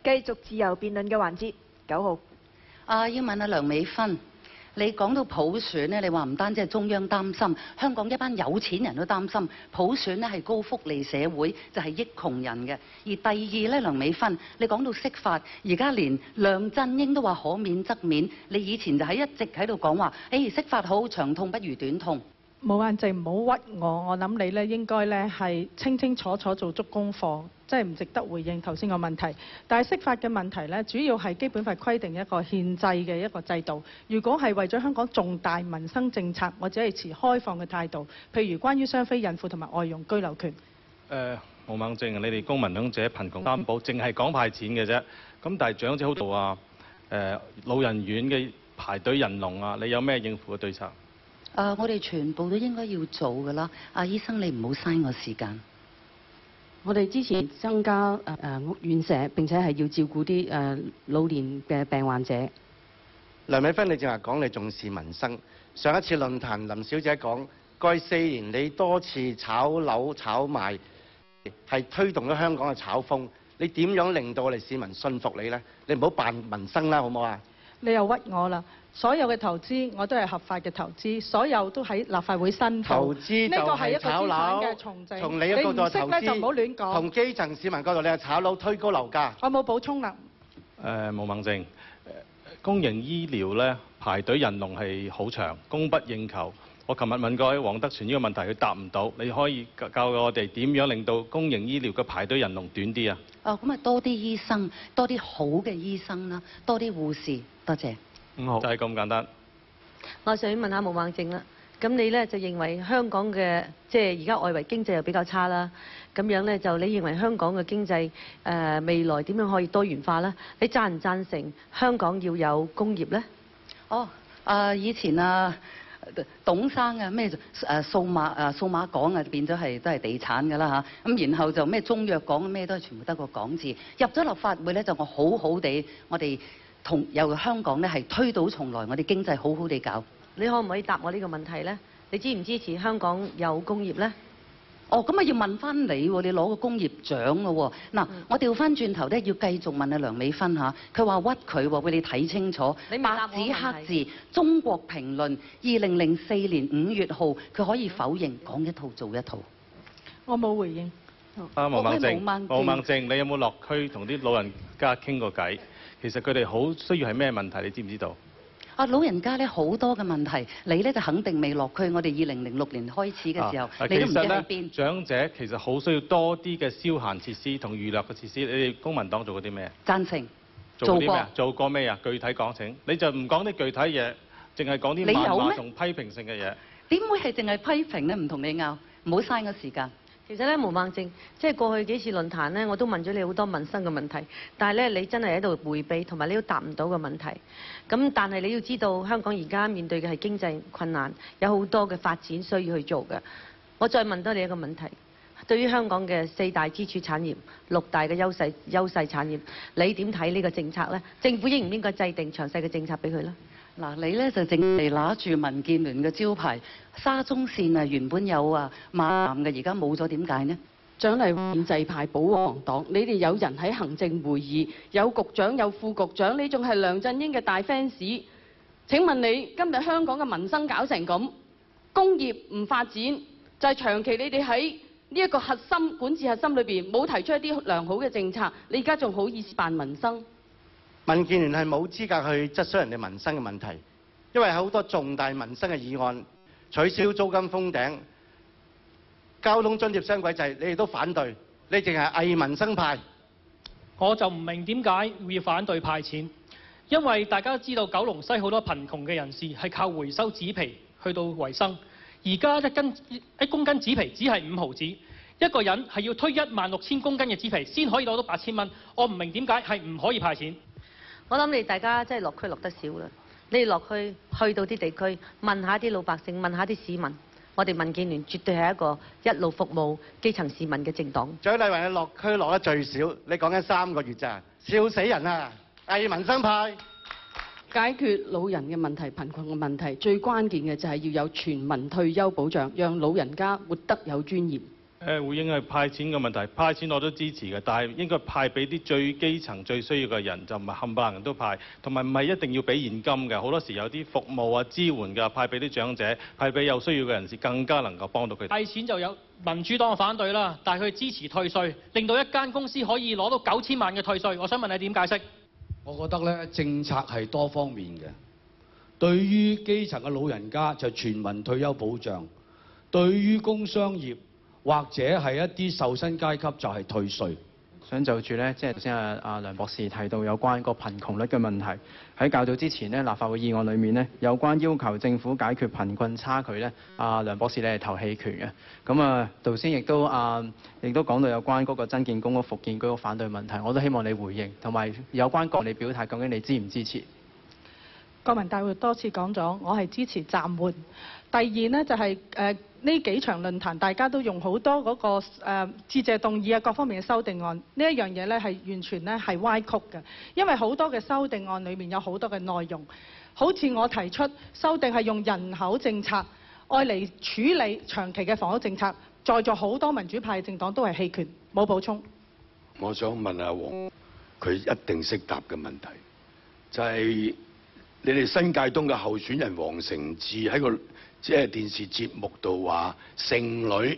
繼續自由辯論嘅環節，9號。要問梁美芬，你講到普選咧，你話唔單止係中央擔心，香港一班有錢人都擔心普選咧係高福利社會，就係益窮人嘅。而第二咧，梁美芬，你講到釋法，而家連梁振英都話可免則免，你以前就一直喺度講話，釋法好，長痛不如短痛。毛孟靜唔好屈我諗你咧應該咧係清清楚楚做足功課，即係唔值得回應頭先個問題。但係釋法嘅問題咧，主要係基本法規定一個憲制嘅一個制度。如果係為咗香港重大民生政策，我只係持開放嘅態度。譬如關於雙非孕婦同埋外傭居留權。毛孟靜，你哋公民黨者貧窮擔保，淨係講派錢嘅啫。咁但係長者好多話老人院嘅排隊人龍啊，你有咩應付嘅對策？我哋全部都應該要做㗎啦。醫生你唔好嘥我時間。我哋之前增加屋院舍，並且係要照顧啲老年嘅病患者。梁美芬，你正話講你重視民生。上一次論壇，林小姐講，過去4年你多次炒樓炒賣，係推動咗香港嘅炒風。你點樣令到我哋市民信服你呢？你唔好扮民生啦，好唔好啊？你又屈我啦！所有嘅投資我都係合法嘅投資，所有都喺立法會申報。投資就係炒樓，從你嘅角度投資，就唔好亂講。從基層市民角度，你係炒樓推高樓價。我冇補充啦。毛孟靜，公營醫療咧排隊人龍係好長，供不應求。我琴日問過黃德全呢個問題，佢答唔到。你可以教我哋點樣令到公營醫療嘅排隊人龍短啲啊？咁多啲醫生，多啲好嘅醫生啦，多啲護士。多謝。好，就係咁簡單。我想問下毛孟靜啦，咁你咧就認為香港嘅即係而家外圍經濟又比較差啦，咁樣咧就你認為香港嘅經濟未來點樣可以多元化咧？你贊唔贊成香港要有工業咧？以前董生咩數碼港變咗係都係地產㗎啦嚇，咁然後就咩中藥港咩都係全部得個港字。入咗立法會咧就我好好地，我哋由香港咧係推倒重來，我哋經濟好好地搞。你可唔可以答我呢個問題咧？你支唔支持香港有工業咧？咁要問翻你喎，你攞個工業獎嘅喎。嗱，我調翻轉頭咧，要繼續問梁美芬嚇，佢話屈佢喎，俾你睇清楚，白紙黑字，《中國評論》2004年5月號，佢可以否認，講一套做一套。我冇回應。毛孟靜，你有冇落區同啲老人家傾過偈？其實佢哋好需要係咩問題？你知唔知道？老人家咧好多嘅問題，你咧就肯定未落區。我哋2006年開始嘅時候，你都唔知喺邊。長者其實好需要多啲嘅消閒設施同娛樂嘅設施。你哋公民黨做過啲咩？贊成。做啲咩？做過咩啊？具體講請。你就唔講啲具體嘢，淨係講啲謾罵同批評性嘅嘢。點會係淨係批評咧？唔同你拗，唔好嘥我時間。其實咧，毛孟靜，即係過去幾次論壇咧，我都問咗你好多民生嘅問題，但係咧，你真係喺度迴避，同埋你都答唔到嘅問題。咁但係你要知道，香港而家面對嘅係經濟困難，有好多嘅發展需要去做嘅。我再問多你一個問題，對於香港嘅4大支柱產業、6大嘅優勢產業，你點睇呢個政策咧？政府應唔應該制定詳細嘅政策俾佢咧？嗱，你咧就淨係拿住民建聯嘅招牌，沙中線原本有馬站嘅，而家冇咗，點解呢？蔣麗芸建制派保皇黨，你哋有人喺行政會議，有局長有副局長，你仲係梁振英嘅大 fans。請問你今日香港嘅民生搞成咁，工業唔發展，就係長期你哋喺呢一個核心管治核心裏邊冇提出一啲良好嘅政策，你而家仲好意思扮民生？民建聯係冇資格去質詢人哋民生嘅問題，因為好多重大民生嘅議案，取消租金封頂、交通津貼雙軌制，你哋都反對，你淨係偽民生派。我就唔明點解會要反對派錢，因為大家都知道九龍西好多貧窮嘅人士係靠回收紙皮去到維生，而家一公斤紙皮只係5毫子，一個人係要推16000公斤嘅紙皮先可以攞到8000蚊，我唔明點解係唔可以派錢。我諗你大家真係落區落得少啦，你哋落區去到啲地區問下啲老百姓，問下啲市民，我哋民建聯絕對係一個一路服務基層市民嘅政黨。蔣麗芸你落區落得最少，你講緊3個月咋，笑死人啊！偽民生派。解決老人嘅問題、貧窮嘅問題，最關鍵嘅就係要有全民退休保障，讓老人家活得有尊嚴。回應係派錢嘅問題，派錢我都支持嘅，但係應該派俾啲最基層、最需要嘅人，就唔係冚唪唥人都派，同埋唔係一定要俾現金嘅，好多時有啲服務啊、支援嘅，派俾啲長者，派俾有需要嘅人士，更加能夠幫到佢哋。派錢就有民主黨嘅反對啦，但係佢支持退稅，令到一間公司可以攞到9000萬嘅退稅。我想問你點解釋？我覺得咧政策係多方面嘅，對於基層嘅老人家就全民退休保障，對於工商業或者係一啲受薪階級就係退稅。想就住咧，即係頭先阿梁博士提到有關個貧窮率嘅問題，喺較早之前呢，立法會議案裏面呢，有關要求政府解決貧困差距咧，阿梁博士你係投棄權嘅。咁啊，頭先亦都講到有關嗰個增建公屋、復建居屋反對問題，我都希望你回應，同埋有關國你表態，究竟你支唔支持？國民大會多次講咗，我係支持暫緩。第二呢，就係呢幾場論壇，大家都用好多嗰個致謝動議啊，各方面嘅修訂案，呢一樣嘢呢係完全呢係歪曲嘅，因為好多嘅修訂案裡面有好多嘅內容，好似我提出修訂係用人口政策愛嚟處理長期嘅房屋政策，在座好多民主派政黨都係棄權，冇補充。我想問阿黃，佢一定識答嘅問題，就係你哋新界東嘅候選人黃成智喺個即係電視節目度話剩女，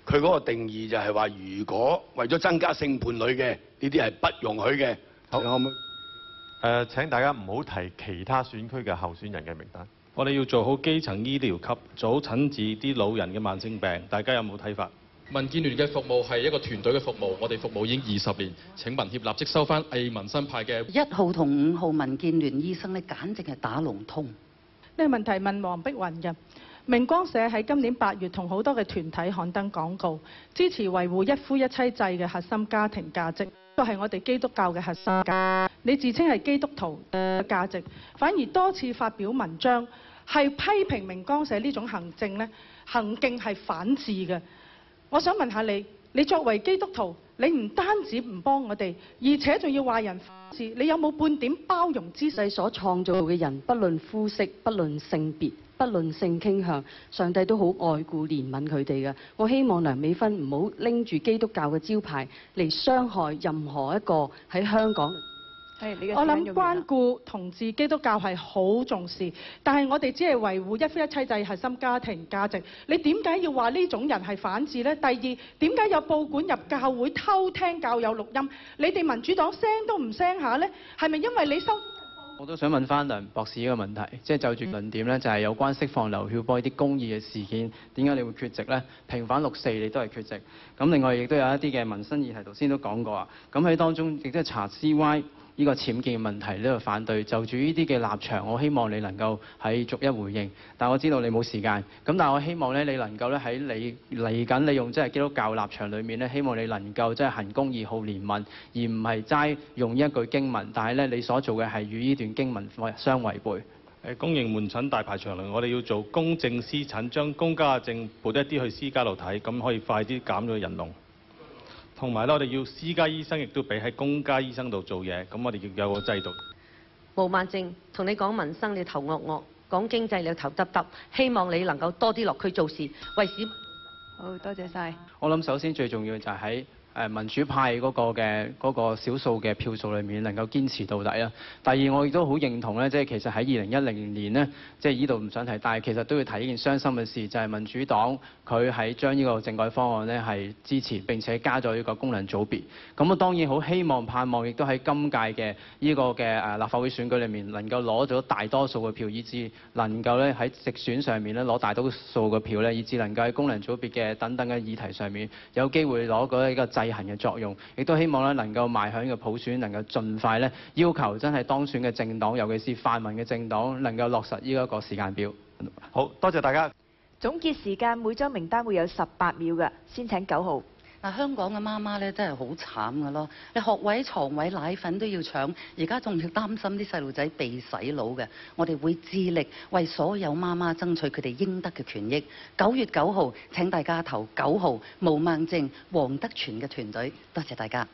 佢嗰個定義就係話，如果為咗增加性伴侶嘅呢啲係不容許嘅。好，可唔可以？請大家唔好提其他選區嘅候選人嘅名單。我哋要做好基層醫療及早診治啲老人嘅慢性病，大家有冇睇法？民建聯嘅服務係一個團隊嘅服務，我哋服務已經20年。請民協立即收翻偽民新派嘅1號同5號民建聯醫生咧，簡直係打龍通。呢個問題問黃碧雲嘅。明光社喺今年8月同好多嘅團體刊登廣告，支持維護一夫一妻制嘅核心家庭價值，都係我哋基督教嘅核心價值。你自稱係基督徒嘅價值，反而多次發表文章係批評明光社呢種行徑係反智嘅。我想問下你，你作為基督徒，你唔單止唔幫我哋，而且仲要話人反智，你有冇半點包容之心？所創造嘅人，不論膚色，不論性別，不論性傾向，上帝都好愛顧憐憫佢哋嘅。我希望梁美芬唔好拎住基督教嘅招牌嚟傷害任何一個喺香港。我諗關顧同志基督教係好重視，但係我哋只係維護一夫一妻制核心家庭價值。你點解要話呢種人係反智呢？第二，點解有報館入教會偷聽教友錄音？你哋民主黨聲都唔聲下呢？係咪因為你收？我都想問翻梁博士呢個問題，即係就住論點呢，就係有關釋放劉曉波啲公義嘅事件，點解你會缺席呢？平反6·4你都係缺席。咁另外亦都有一啲嘅民生議題，頭先都講過啊。咁喺當中亦都係查 CY。呢個僭建嘅問題呢度反對，就住呢啲嘅立場，我希望你能夠喺逐一回應。但我知道你冇時間，咁但係我希望咧，你能夠咧喺你嚟緊，你用即係基督教立場裏面咧，希望你能夠即係行公義、好憐憫，而唔係齋用一句經文。但係咧，你所做嘅係與呢段經文相違背。公營門診大排長龍，我哋要做公正私診，將公家症撥一啲去私家度睇，咁可以快啲減咗人龍。同埋咧，我哋要私家醫生亦都俾喺公家醫生度做嘢，咁我哋要有個制度。毛孟靜同你講民生，你頭惡惡；講經濟，你頭耷耷。希望你能夠多啲落區做事，為市民。好多謝晒。我諗首先最重要就係喺民主派嗰個少數嘅票數裏面能夠堅持到底啦。第二，我亦都好認同咧，即係其實喺2010年呢，即係呢度唔想提，但係其實都要提一件傷心嘅事，就係民主黨佢喺將呢個政改方案呢係支持並且加咗呢個功能組別。咁我當然好希望盼望，亦都喺今屆嘅呢個嘅立法會選舉裏面能夠攞咗大多數嘅票，以至能夠咧喺直選上面咧攞大多數嘅票咧，以至能夠喺功能組別嘅等等嘅議題上面有機會攞嗰一個制衡嘅作用，亦都希望咧能夠邁向呢個普選，能夠盡快咧要求真係當選嘅政黨，尤其是泛民嘅政黨，能夠落實呢一個時間表。好多謝大家。總結時間，每張名單會有18秒嘅，先請9號。嗱，香港嘅媽媽咧真係好慘噶咯，你學位、床位、奶粉都要搶，而家仲要擔心啲細路仔被洗腦嘅。我哋會致力為所有媽媽爭取佢哋應得嘅權益。9月9號請大家投9號毛孟靜、黃德全嘅團隊，多謝大家。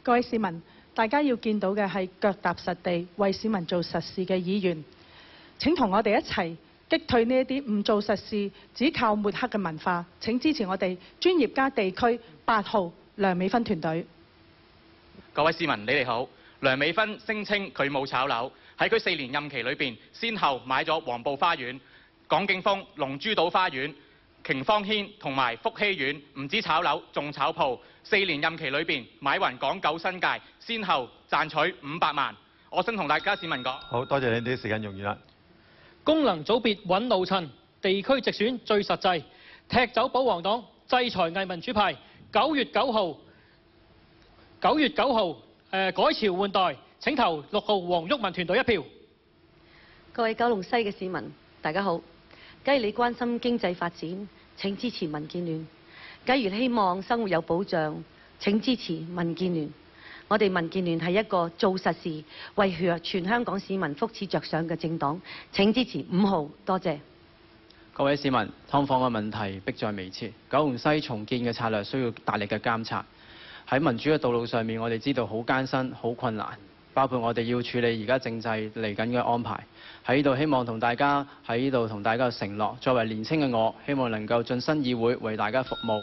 各位市民，大家要見到嘅係腳踏實地為市民做實事嘅議員。請同我哋一齊擊退呢一啲唔做實事、只靠抹黑嘅文化。請支持我哋專業家地區8號梁美芬團隊。各位市民，你哋好。梁美芬聲稱佢冇炒樓，喺佢4年任期裏邊，先後買咗黃埔花園、港景峰、龍珠島花園、瓊芳軒同埋福禧苑，唔止炒樓，仲炒鋪。4年任期裏邊，買勻港九新界，先後賺取500萬。我想同大家市民講，好多謝你哋時間用完啦。功能組別揾老襯，地區直選最實際，踢走保皇黨，制裁偽民主派。9月9號改朝換代，請投6號黃毓民團隊1票。各位九龍西嘅市民，大家好。假如你關心經濟發展，請支持民建聯；假如希望生活有保障，請支持民建聯。我哋民建聯係一個做實事、為全香港市民福祉着想嘅政黨，請支持5號，多謝。各位市民，劏房嘅問題迫在眉睫，九龍西重建嘅策略需要大力嘅監察。喺民主嘅道路上面，我哋知道好艱辛、好困難，包括我哋要處理而家政制嚟緊嘅安排。喺呢度希望同大家承諾，作為年輕嘅我，希望能夠晉身議會為大家服務。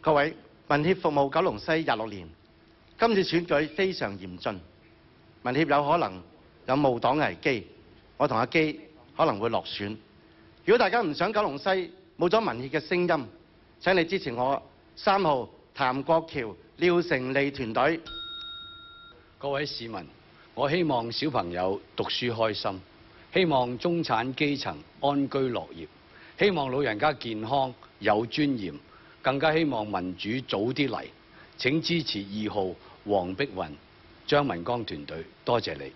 各位，民協服務九龍西26年，今次選舉非常嚴峻，民協有可能有無黨危機，我同阿基可能會落選。如果大家唔想九龍西冇咗民協嘅聲音，請你支持我3號譚國橋、廖成利團隊。各位市民，我希望小朋友讀書開心，希望中產基層安居樂業，希望老人家健康有尊嚴，更加希望民主早啲嚟。請支持2號黃碧雲、張文光團隊，多謝你。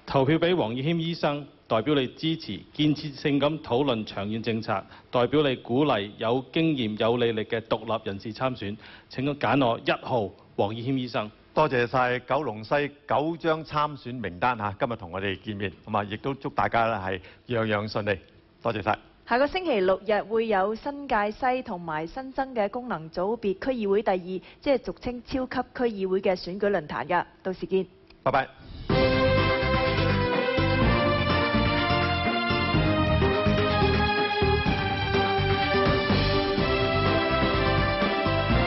投票俾黃以謙醫生，代表你支持建設性咁討論長遠政策，代表你鼓勵有經驗有履歷嘅獨立人士參選。請揀我1號黃以謙醫生。多謝晒九龍西9張參選名單嚇，今日同我哋見面，咁啊亦都祝大家咧係樣樣順利。多謝晒。下個星期6日會有新界西同埋新增嘅功能組別區議會第2，即係俗稱超級區議會嘅選舉論壇㗎，到時見。拜拜。